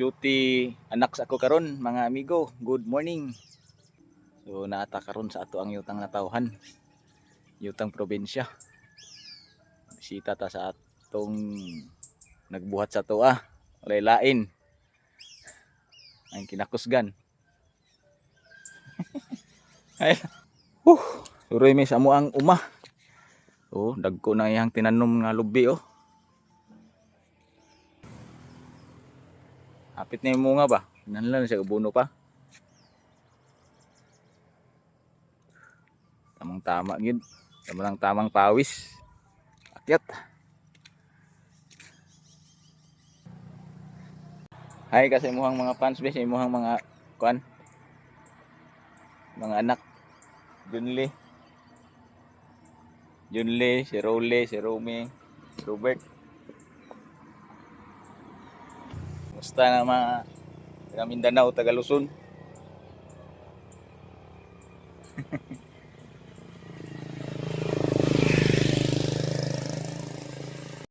Duty anak sa ako karon mga amigo, good morning. So naata karon sa ato ang yutang natawhan, yutang probinsya. Bisita ta sa atong nagbuhat sa tuwa, walay lain ang kinakusgan. Ay, suroy mi sa mo ang uma. Oh, dagko na iyang tinanom nga lubi oh. Hapit na yung munga ba? Nanlan siya ubuno pa. Tamang tama gid. Tamang pawis. Akyat. Hay kasi imuhang mga fans bes, imuhang mga kuan, mga anak. Junle, si Role, si Romy, si Robert. Musta na mga taga Mindanao, taga Luzon?